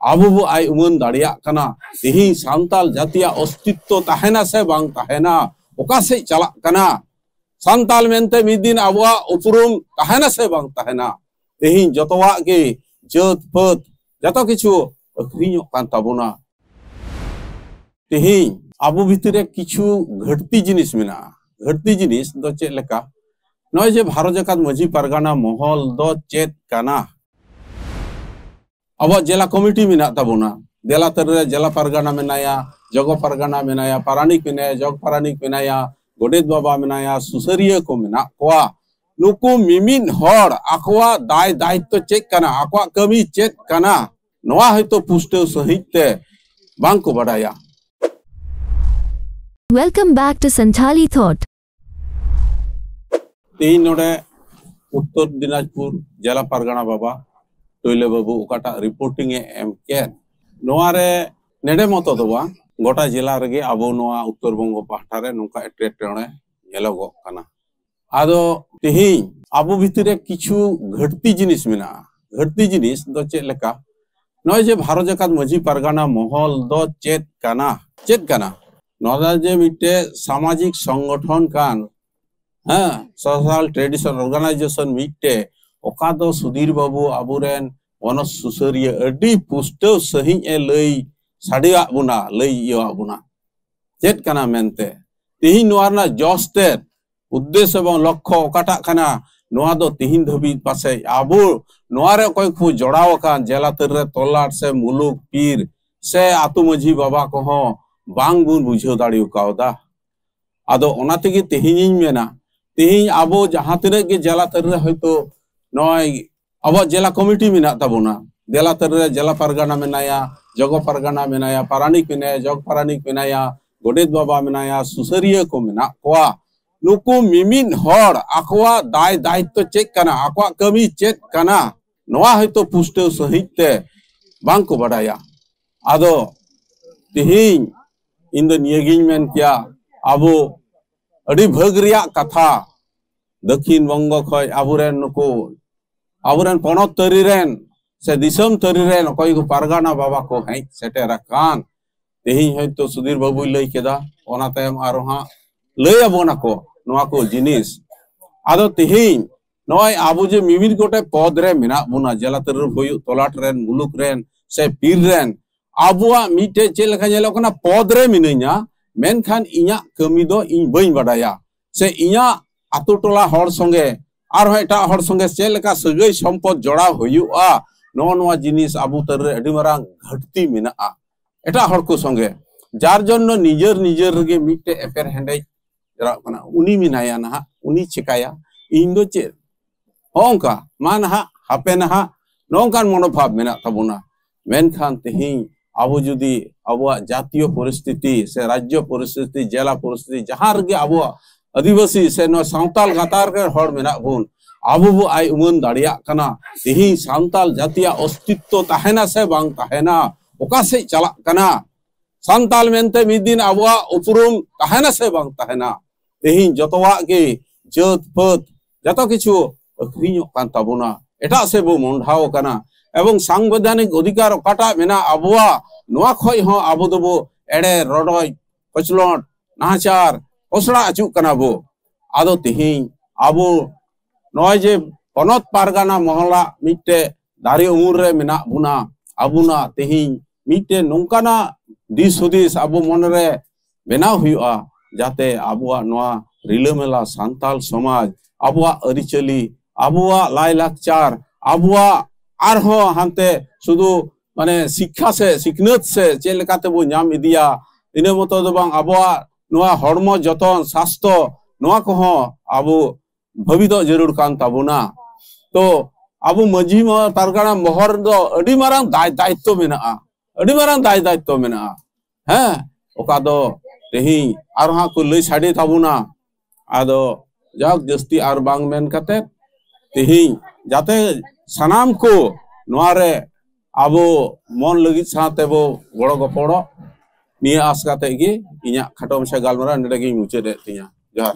abu bu ai umun dariak kana tihi santal jatia ostitto tahena se bang tahena oka se chalak kana santal mente midin abua upurum tahena se bang tahena tihi jotowa ge jot pot jato kichu akhrinyok kan tabona tihi abu bhitire kichu gharti jinis mena gharti jinis do chet leka noy je bharot jakat maji pargana mohol do chet kana अब जिला committee में तबना देला तरह जिला परगना मेनाया जगो परगना मेनाया पारानिक मेनाया जग पारानिक मेनाया गोडेत बाबा मेनाया सुसरिया को मेना कोआ नुकु मिमिन हर आकवा दाय दायित्व चेक कना आकवा कमी चेक कना नोआ हयतो पुष्टे सहित बांको बडाया। Welcome back to Santhali Thought. तीन नोडे उत्तर दिनाजपुर जिला परगना बाबा टोइले बाबू उकाटा रिपोर्टिंग एम केन नोआरे नेडे मतो दो गोटा जिला रेगे आबो नोआ उत्तर बंग पाहटारे नोका एट्रेटणे नेलोगो काना आदो तेही आबो भितरे किछु घटती जिनिस मेना घटती जिनिस दो चेत लेका नय जे भारत जाकात माजी पारगाना महल दो चेत काना नोदा जे मिटे सामाजिक संगठन कान हां सोशल ट्रेडिशन ऑर्गेनाइजेशन मिटे ओका दो सुधीर बाबू आबुरेन वनस सुसरिया अडी पुष्टो सही ए लई साडिया बुना लई इया बुना चेत काना मेनते तिहिन नोआरना जस्ते उद्देश्य एवं लक्ष्य ओकाटा काना नोआ दो तिहिन धबी पासे आबु नोआरे कोई खु जोड़ाव कान जेला तररे तोलाट से मुलुक पीर से आतु मजी बाबा को हो बांग बुन बुझो दाड़ियो कावदा आदो ओना तेगे तिहिन मेना तिहिन आबो जहां तिने के जेला तररे हयतो नय अब जिला कमिटी में तबना देला तरह जिला परगना मेनाया जगो परगना मेनाया पारानिक मेनाया जग पारानिक मेनाया गोडेत बाबा मेनाया सुसरिया को मेना कोआ नुकु मिमिन हर आकवा दाय दायित्व चेक कना आकवा कमी चेक कना नोआ हयतो पुष्टे सहित बांको बडाया आदो तिहिन इन द नियगिन मेन किया आबो अडी भाग रिया कथा दक्षिण बंग खय आबुरेन नुकु आबुरेन पनत तरीरेन से दिसम तरीरेन कोई को पारगाना बाबा को है सेटेरा कान तेही हयतो सुधीर बाबू लई केदा ओना तायम आरो हा लई आबोना को नोआ को जिनिस आदो तेही नय आबु जे मिमिन गोटे पद रे मेना बुना जिला तर होयु तोलाट रेन मुलुक रेन से पीर रेन आबुआ मिटे चे लेखा जेलो कना पद रे मिनैया मेनखान इया कमी दो इन बई बडाया से इया आतु टोला हर संगे और एटा हर संगे चेलेका सगै सम्पद जोड़ा हुआ नोआ जिनिस आबु तररे अडी मारांग घटती मेना एटा हर को संगे जार जन्नो निजर निजर गे मिटे एपेर हेंडे जरा कना उनी मिनाया ना उनी चिकाया इन दो चे होंका मान हा हापे ना नोंकान मनोभाव मेना तबुना मेनखान तेही आबु जुदी आबुआ जातीय परिस्थिति से राज्य परिस्थिति जिला परिस्थिति जहां गे आबुआ आदिवासी से नो सांताल गातार के हर मेना बुन आबु बु आई उमन दाड़िया कना तिहि सांताल जातिया अस्तित्व ताहेना से बांग ताहेना ओका से चलाक कना सांताल मेनते मिदिन आबुआ उपुरुम ताहेना से बांग ताहेना तिहि जतवा के जत पत जतो किछु अखरिñok कान ताबुना एटा से बु मंडाव कना एवं सांविधानिक अधिकार ओकाटा मेना आबुआ नोआ खय हो आबु दबो एडे रडय पचलट नाचार ओसड़ा अचुक कना बो आदो तिहिन आबो नय जे पनत पारगाना महला मिटे दारी उमुर रे मेना बुना आबुना तिहिन मिटे नोंकाना दिस हुदिस आबो मन रे बेनाव हुआ जाते आबुआ नोआ रिलामेला सांताल समाज आबुआ अरिचली आबुआ लाई लाकचार आबुआ आरहो हानते सुदु माने शिक्षा से सिखनत से चेलेकाते बो नाम इदिया इने मतो दो बांग आबुआ नोआ हड़मो जतन स्वास्थ्य नोआ को हो आबो भवितो जरूर कान ताबुना तो आबो मजी पारगाना महर दो अडी मारांग दायित्व मेना अडी मारांग दायित्व मेना हैं ओका दो तेही आरहा को लई साडे ताबुना आदो जाक जस्ती आर बांग मेन कते तेही जाते सनाम को नोआरे आबो मन लगी साथे बो गड़ो गपड़ो निया आस काते गे इया खाटो मसे गालमरा नेडे गे मुचे दे तिया जहार।